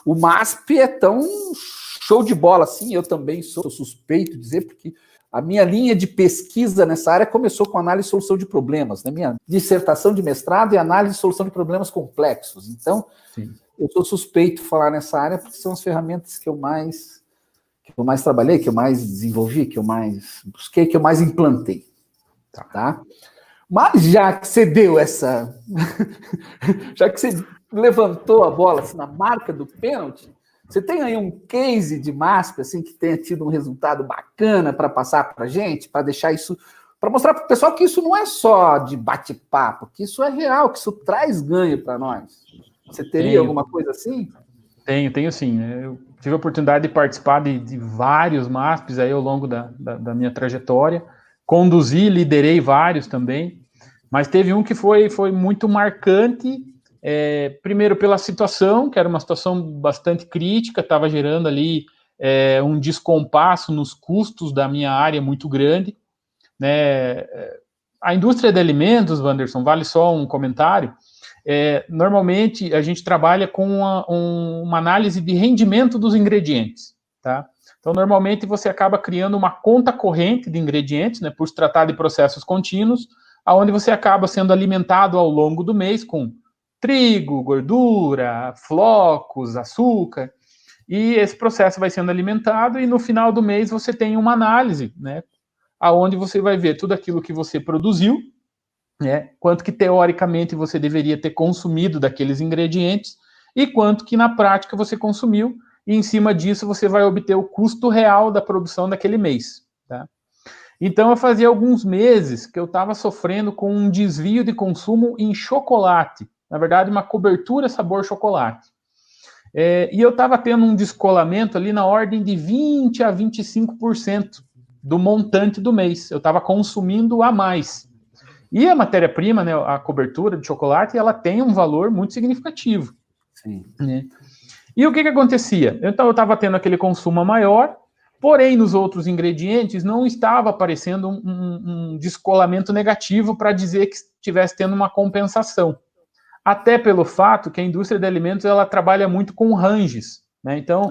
o MASP é tão show de bola assim, eu também sou suspeito de dizer, porque a minha linha de pesquisa nessa área começou com análise e solução de problemas, né? Minha dissertação de mestrado é análise e solução de problemas complexos. Então, sim, eu sou suspeito de falar nessa área porque são as ferramentas que eu mais trabalhei, que eu mais desenvolvi, que eu mais busquei, que eu mais implantei. Tá? Mas já que você deu essa... já que você levantou a bola assim, na marca do pênalti, você tem aí um case de MASP assim, que tenha tido um resultado bacana para passar para a gente, para deixar isso, para mostrar para o pessoal que isso não é só de bate-papo, que isso é real, que isso traz ganho para nós. Você teria alguma coisa assim? Tenho sim. Eu tive a oportunidade de participar de vários MASPs aí ao longo da minha trajetória. Conduzi, liderei vários também, mas teve um que foi muito marcante, primeiro pela situação, que era uma situação bastante crítica, estava gerando ali um descompasso nos custos da minha área muito grande, né? A indústria de alimentos, Wanderson, vale só um comentário, normalmente a gente trabalha com uma análise de rendimento dos ingredientes, tá? Então, normalmente você acaba criando uma conta corrente de ingredientes, né, por se tratar de processos contínuos, onde você acaba sendo alimentado ao longo do mês com trigo, gordura, flocos, açúcar, e esse processo vai sendo alimentado e no final do mês você tem uma análise, né, aonde você vai ver tudo aquilo que você produziu, né, quanto que teoricamente você deveria ter consumido daqueles ingredientes e quanto que na prática você consumiu, e em cima disso você vai obter o custo real da produção daquele mês. Tá? Então eu fazia alguns meses que eu estava sofrendo com um desvio de consumo em chocolate, na verdade uma cobertura sabor chocolate. E eu estava tendo um descolamento ali na ordem de 20 a 25% do montante do mês. Eu estava consumindo a mais. E a matéria-prima, né, a cobertura de chocolate, ela tem um valor muito significativo. Sim. Né? E o que acontecia? Então, eu estava tendo aquele consumo maior, porém, nos outros ingredientes, não estava aparecendo um descolamento negativo para dizer que estivesse tendo uma compensação. Até pelo fato que a indústria de alimentos ela trabalha muito com ranges. Né? Então,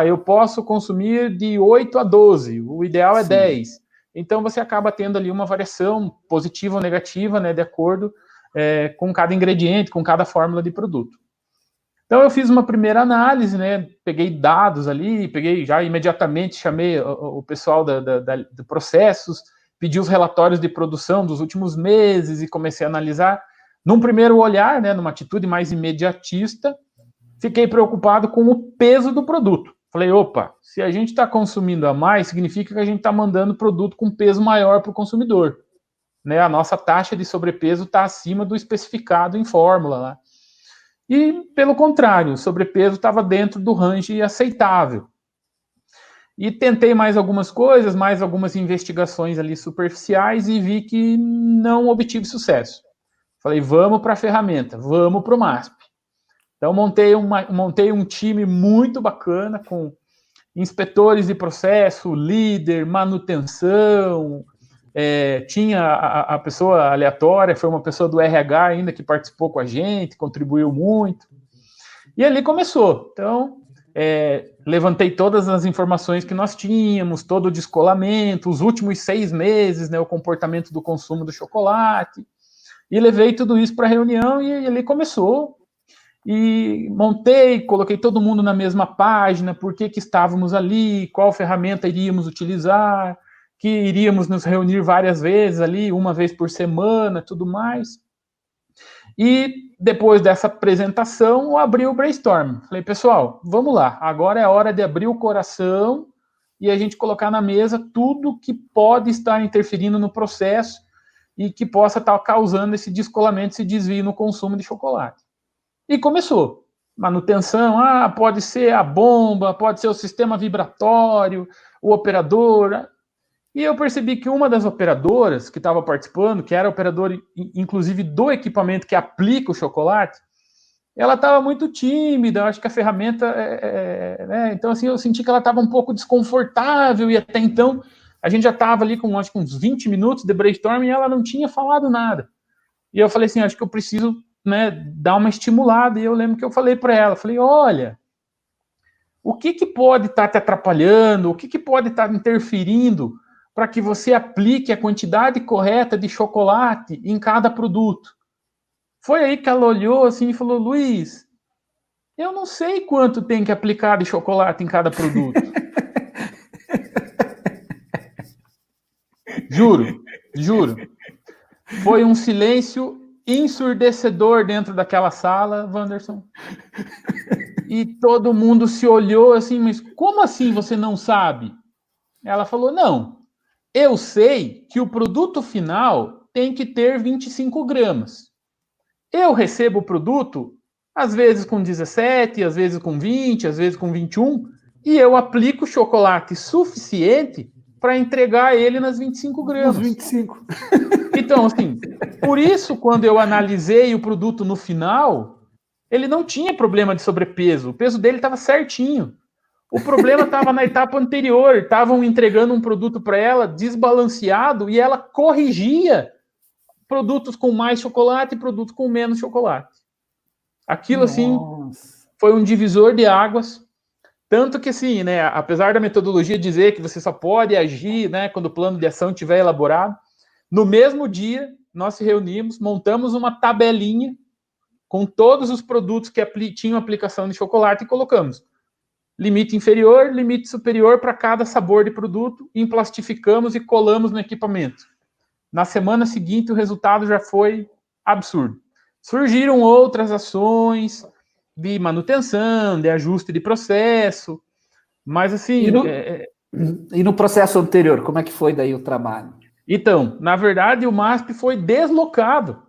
eu posso consumir de 8 a 12, o ideal é 10. Então, você acaba tendo ali uma variação positiva ou negativa, né, de acordo com cada ingrediente, com cada fórmula de produto. Então, eu fiz uma primeira análise, né, peguei dados ali, já imediatamente chamei o pessoal de processos, pedi os relatórios de produção dos últimos meses e comecei a analisar. Num primeiro olhar, né, numa atitude mais imediatista, fiquei preocupado com o peso do produto. Falei, opa, se a gente está consumindo a mais, significa que a gente está mandando produto com peso maior para o consumidor. Né? A nossa taxa de sobrepeso está acima do especificado em fórmula. Lá. E, pelo contrário, o sobrepeso estava dentro do range aceitável. E tentei mais algumas coisas, mais algumas investigações ali superficiais e vi que não obtive sucesso. Falei, vamos para a ferramenta, vamos para o MASP. Então, montei um time muito bacana com inspetores de processo, líder, manutenção, tinha a pessoa aleatória, foi uma pessoa do RH ainda que participou com a gente, contribuiu muito. E ali começou. Então, levantei todas as informações que nós tínhamos, todo o descolamento, os últimos 6 meses, né, o comportamento do consumo do chocolate, e levei tudo isso para a reunião e ali começou. E montei, coloquei todo mundo na mesma página, por que estávamos ali, qual ferramenta iríamos utilizar, que iríamos nos reunir várias vezes ali, uma vez por semana, tudo mais. E depois dessa apresentação, eu abri o brainstorm. Falei, pessoal, vamos lá, agora é a hora de abrir o coração e a gente colocar na mesa tudo que pode estar interferindo no processo e que possa estar causando esse descolamento, esse desvio no consumo de chocolate. E começou. Manutenção, pode ser a bomba, pode ser o sistema vibratório, o operador. E eu percebi que uma das operadoras que estava participando, que era operadora, inclusive, do equipamento que aplica o chocolate, ela estava muito tímida, acho que a ferramenta... né? Então, assim, eu senti que ela estava um pouco desconfortável e até então a gente já estava ali com, acho que uns 20 minutos de brainstorming e ela não tinha falado nada. E eu falei assim, acho que eu preciso... né, dar uma estimulada, e eu lembro que eu falei para ela, falei, olha, O que pode estar te atrapalhando? O que pode estar interferindo para que você aplique a quantidade correta de chocolate em cada produto? Foi aí que ela olhou assim e falou: Luiz, eu não sei quanto tem que aplicar de chocolate em cada produto. Juro, juro. Foi um silêncio ensurdecedor dentro daquela sala, Wanderson. E todo mundo se olhou assim, mas como assim você não sabe? Ela falou, não, eu sei que o produto final tem que ter 25 gramas. Eu recebo o produto, às vezes com 17, às vezes com 20, às vezes com 21, e eu aplico chocolate suficiente para entregar ele nas 25 gramas. Os 25. Então, assim, por isso, quando eu analisei o produto no final, ele não tinha problema de sobrepeso. O peso dele estava certinho. O problema estava na etapa anterior. Estavam entregando um produto para ela desbalanceado e ela corrigia produtos com mais chocolate e produtos com menos chocolate. Aquilo, assim, foi um divisor de águas. Tanto que, assim, né, apesar da metodologia dizer que você só pode agir, né, quando o plano de ação estiver elaborado, no mesmo dia, nós se reunimos, montamos uma tabelinha com todos os produtos que tinham aplicação de chocolate e colocamos limite inferior, limite superior para cada sabor de produto, emplastificamos e colamos no equipamento. Na semana seguinte, o resultado já foi absurdo. Surgiram outras ações de manutenção, de ajuste de processo, mas assim... E no processo anterior, como é que foi daí o trabalho? Então, na verdade, o MASP foi deslocado.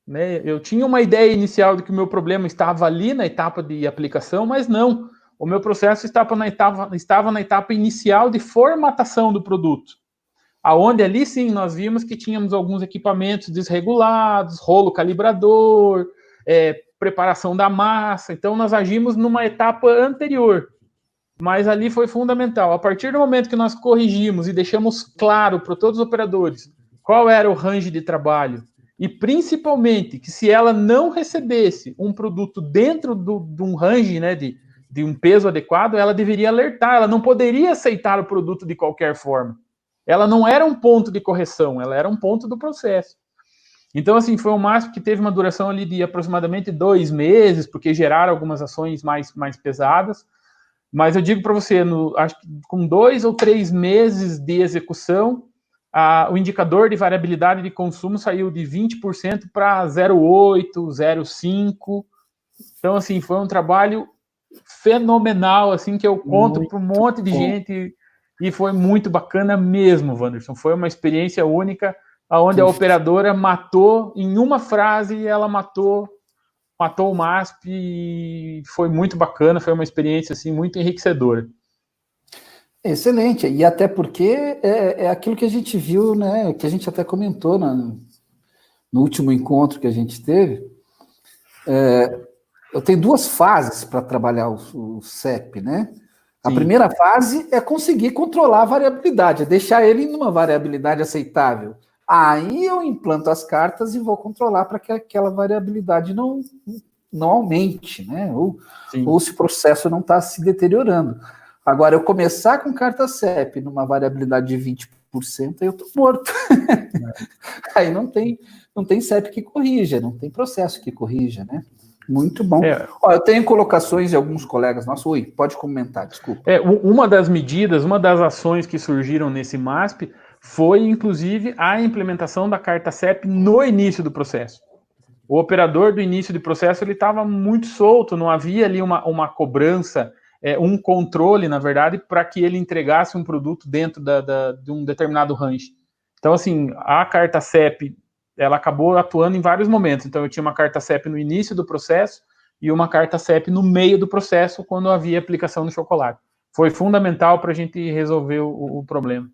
Né? Eu tinha uma ideia inicial de que o meu problema estava ali na etapa de aplicação, mas não. O meu processo estava na etapa inicial de formatação do produto. Aonde ali sim nós vimos que tínhamos alguns equipamentos desregulados, rolo calibrador, preparação da massa. Então nós agimos numa etapa anterior. Mas ali foi fundamental. A partir do momento que nós corrigimos e deixamos claro para todos os operadores qual era o range de trabalho, e principalmente que se ela não recebesse um produto dentro de um range, né, de um peso adequado, ela deveria alertar, ela não poderia aceitar o produto de qualquer forma. Ela não era um ponto de correção, ela era um ponto do processo. Então, assim, foi um MASP que teve uma duração ali de aproximadamente 2 meses, porque geraram algumas ações mais pesadas. Mas eu digo para você, acho que com 2 ou 3 meses de execução, o indicador de variabilidade de consumo saiu de 20% para 0,8%, 0,5%. Então, assim, foi um trabalho fenomenal, assim, que eu conto para um monte de gente, e foi muito bacana mesmo, Wanderson. Foi uma experiência única, onde a operadora matou, em uma frase, ela matou o MASP, e foi muito bacana, foi uma experiência, assim, muito enriquecedora. Excelente, e até porque é aquilo que a gente viu, né, que a gente até comentou no último encontro que a gente teve. Eu tenho 2 fases para trabalhar o CEP, né? A primeira fase é conseguir controlar a variabilidade, é deixar ele em uma variabilidade aceitável. Aí eu implanto as cartas e vou controlar para que aquela variabilidade não aumente, né? Ou se o processo não está se deteriorando. Agora, eu começar com carta CEP numa variabilidade de 20%, aí eu estou morto. Aí não tem CEP que corrija, não tem processo que corrija, né? Muito bom. Ó, eu tenho colocações de alguns colegas nossos. Oi, pode comentar, desculpa. Uma das medidas, uma das ações que surgiram nesse MASP foi, inclusive, a implementação da carta CEP no início do processo. O operador do início do processo ele estava muito solto, não havia ali uma cobrança, um controle, na verdade, para que ele entregasse um produto dentro de um determinado range. Então, assim, a carta CEP, ela acabou atuando em vários momentos. Então, eu tinha uma carta CEP no início do processo e uma carta CEP no meio do processo, quando havia aplicação no chocolate. Foi fundamental para a gente resolver o problema.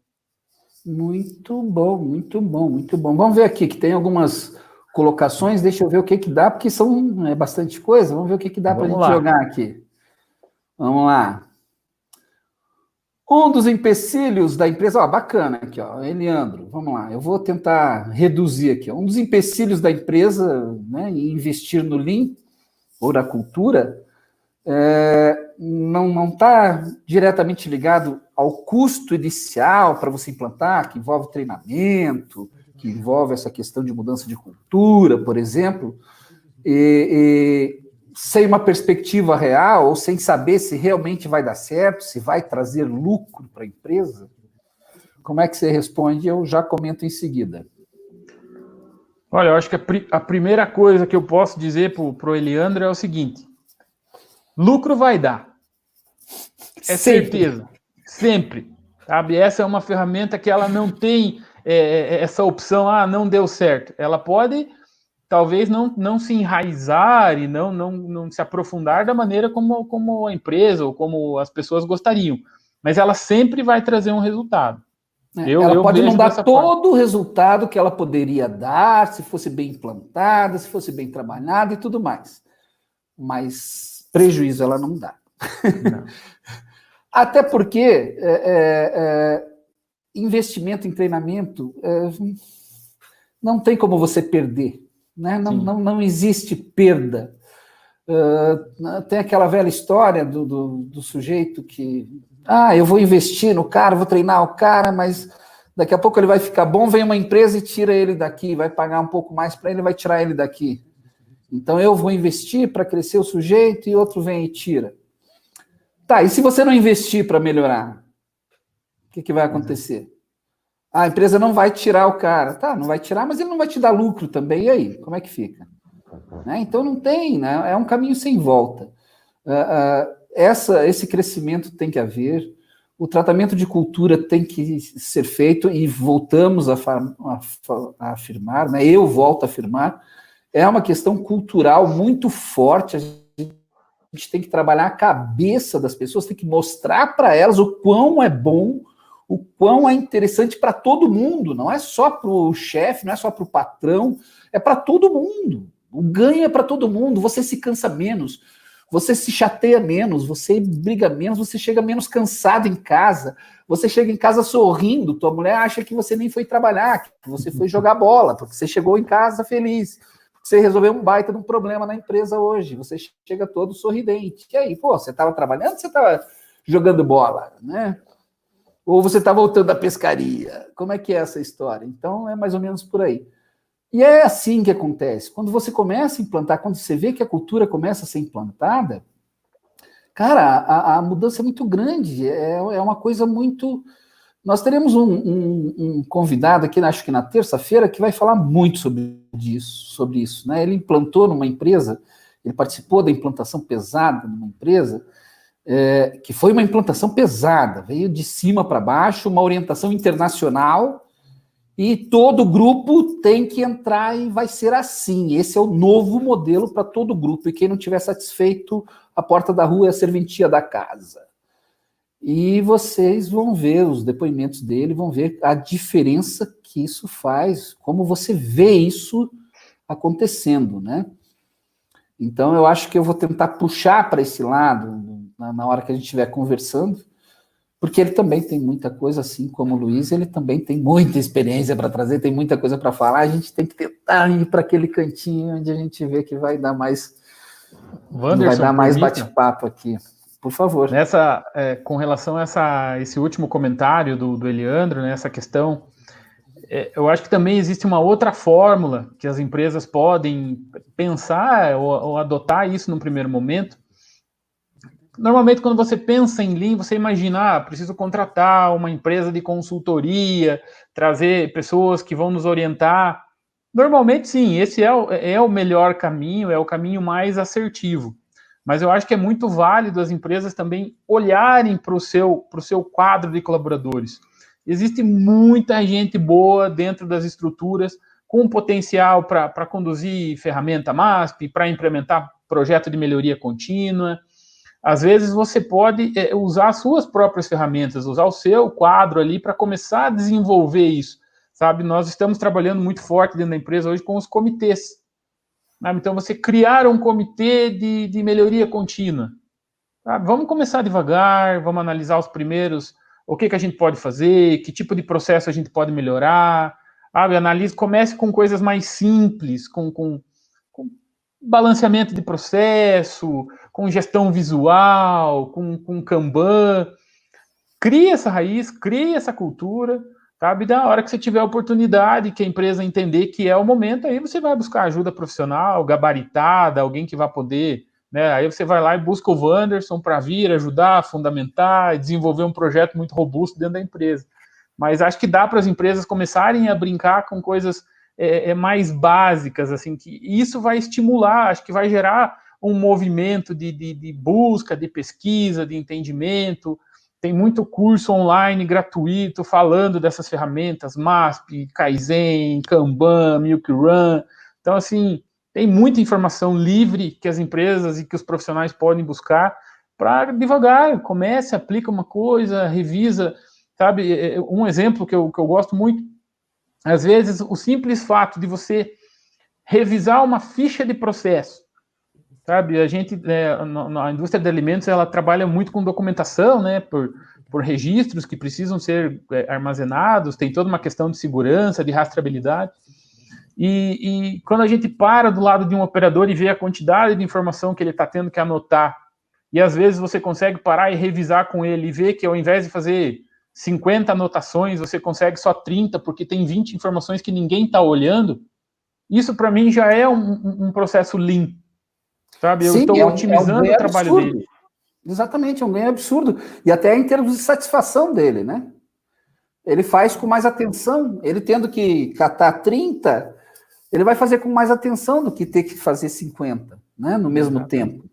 Muito bom, muito bom, muito bom. Vamos ver aqui, que tem algumas colocações, deixa eu ver o que dá, porque são bastante coisa, vamos ver o que dá para a gente jogar aqui. Vamos lá. Um dos empecilhos da empresa, bacana aqui, Eliandro, vamos lá, eu vou tentar reduzir aqui. Um dos empecilhos da empresa, né, em investir no Lean, ou da cultura, não está diretamente ligado ao custo inicial para você implantar, que envolve treinamento, que envolve essa questão de mudança de cultura, por exemplo, sem uma perspectiva real, ou sem saber se realmente vai dar certo, se vai trazer lucro para a empresa? Como é que você responde? Eu já comento em seguida. Olha, eu acho que a primeira coisa que eu posso dizer para o Eliandro é o seguinte: lucro vai dar. É certeza. Sempre. Sabe? Essa é uma ferramenta que ela não tem essa opção, não deu certo. Ela pode, talvez, não se enraizar e não se aprofundar da maneira como a empresa ou como as pessoas gostariam. Mas ela sempre vai trazer um resultado. Ela pode não dar todo o resultado que ela poderia dar, se fosse bem implantada, se fosse bem trabalhada e tudo mais. Mas prejuízo ela não dá. Não. Até porque investimento em treinamento não tem como você perder. Né? Não existe perda. Tem aquela velha história do sujeito que... eu vou investir no cara, vou treinar o cara, mas daqui a pouco ele vai ficar bom, vem uma empresa e tira ele daqui, vai pagar um pouco mais para ele, vai tirar ele daqui. Então eu vou investir para crescer o sujeito e outro vem e tira. Tá, e se você não investir para melhorar, o que vai acontecer? A empresa não vai tirar o cara. Tá, não vai tirar, mas ele não vai te dar lucro também. E aí, como é que fica? Né? Então não tem, né? É um caminho sem volta. Esse crescimento tem que haver, o tratamento de cultura tem que ser feito, e voltamos a afirmar, né? Eu volto a afirmar, é uma questão cultural muito forte. A gente tem que trabalhar a cabeça das pessoas, tem que mostrar para elas o quão é bom, o quão é interessante para todo mundo, não é só para o chefe, não é só para o patrão, é para todo mundo. O ganho é para todo mundo, você se cansa menos, você se chateia menos, você briga menos, você chega menos cansado em casa, você chega em casa sorrindo, tua mulher acha que você nem foi trabalhar, que você foi jogar bola, porque você chegou em casa feliz, você resolveu um baita de um problema na empresa hoje, você chega todo sorridente. E aí, você estava trabalhando ou você estava jogando bola, né? Ou você está voltando da pescaria? Como é que é essa história? Então, é mais ou menos por aí. E é assim que acontece. Quando você começa a implantar, quando você vê que a cultura começa a ser implantada, cara, a mudança é muito grande, é uma coisa muito... Nós teremos um convidado aqui, acho que na terça-feira, que vai falar muito sobre isso, né? Ele implantou numa empresa, ele participou da implantação pesada numa empresa, que foi uma implantação pesada, veio de cima para baixo, uma orientação internacional, e todo grupo tem que entrar e vai ser assim. Esse é o novo modelo para todo grupo, e quem não tiver satisfeito, a porta da rua é a serventia da casa. E vocês vão ver os depoimentos dele, vão ver a diferença que isso faz, como você vê isso acontecendo, né? Então, eu acho que eu vou tentar puxar para esse lado, na hora que a gente estiver conversando, porque ele também tem muita coisa, assim como o Luiz, ele também tem muita experiência para trazer, tem muita coisa para falar, a gente tem que tentar ir para aquele cantinho onde a gente vê que vai dar mais, Wanderson, vai dar mais bate-papo aqui. Por favor. Com relação a esse último comentário do Eliandro, né, essa questão, eu acho que também existe uma outra fórmula que as empresas podem pensar ou adotar isso num primeiro momento. Normalmente, quando você pensa em Lean, você imagina, preciso contratar uma empresa de consultoria, trazer pessoas que vão nos orientar. Normalmente, sim, esse é o melhor caminho, é o caminho mais assertivo. Mas eu acho que é muito válido as empresas também olharem para o seu quadro de colaboradores. Existe muita gente boa dentro das estruturas, com potencial para conduzir ferramenta MASP, para implementar projeto de melhoria contínua. Às vezes você pode usar as suas próprias ferramentas, usar o seu quadro ali para começar a desenvolver isso. Sabe? Nós estamos trabalhando muito forte dentro da empresa hoje com os comitês. Então, você criar um comitê de melhoria contínua. Sabe? Vamos começar devagar, vamos analisar os primeiros, o que a gente pode fazer, que tipo de processo a gente pode melhorar. Comece com coisas mais simples, com balanceamento de processo, com gestão visual, com Kanban. Cria essa raiz, cria essa cultura, sabe? Da hora que você tiver a oportunidade, que a empresa entender que é o momento, aí você vai buscar ajuda profissional, gabaritada, alguém que vai poder, né? Aí você vai lá e busca o Wanderson para vir ajudar, fundamentar, desenvolver um projeto muito robusto dentro da empresa. Mas acho que dá para as empresas começarem a brincar com coisas mais básicas, assim, que isso vai estimular, acho que vai gerar um movimento de busca, de pesquisa, de entendimento. Tem muito curso online gratuito falando dessas ferramentas, MASP, Kaizen, Kanban, Milk Run. Então, assim, tem muita informação livre que as empresas e que os profissionais podem buscar para devagar, comece, aplica uma coisa, revisa, sabe? Um exemplo que eu gosto muito, às vezes, o simples fato de você revisar uma ficha de processo, sabe? A gente, na indústria de alimentos, ela trabalha muito com documentação, né? Por registros que precisam ser armazenados, tem toda uma questão de segurança, de rastreabilidade. E quando a gente para do lado de um operador e vê a quantidade de informação que ele está tendo que anotar, e às vezes você consegue parar e revisar com ele e ver que ao invés de fazer 50 anotações, você consegue só 30, porque tem 20 informações que ninguém está olhando, isso para mim já é um processo lean, sabe? Eu Sim, estou otimizando o trabalho absurdo. dele. Exatamente, é um ganho absurdo. E até em termos de satisfação dele, né? Ele faz com mais atenção, ele tendo que catar 30, ele vai fazer com mais atenção do que ter que fazer 50, né? No mesmo tempo.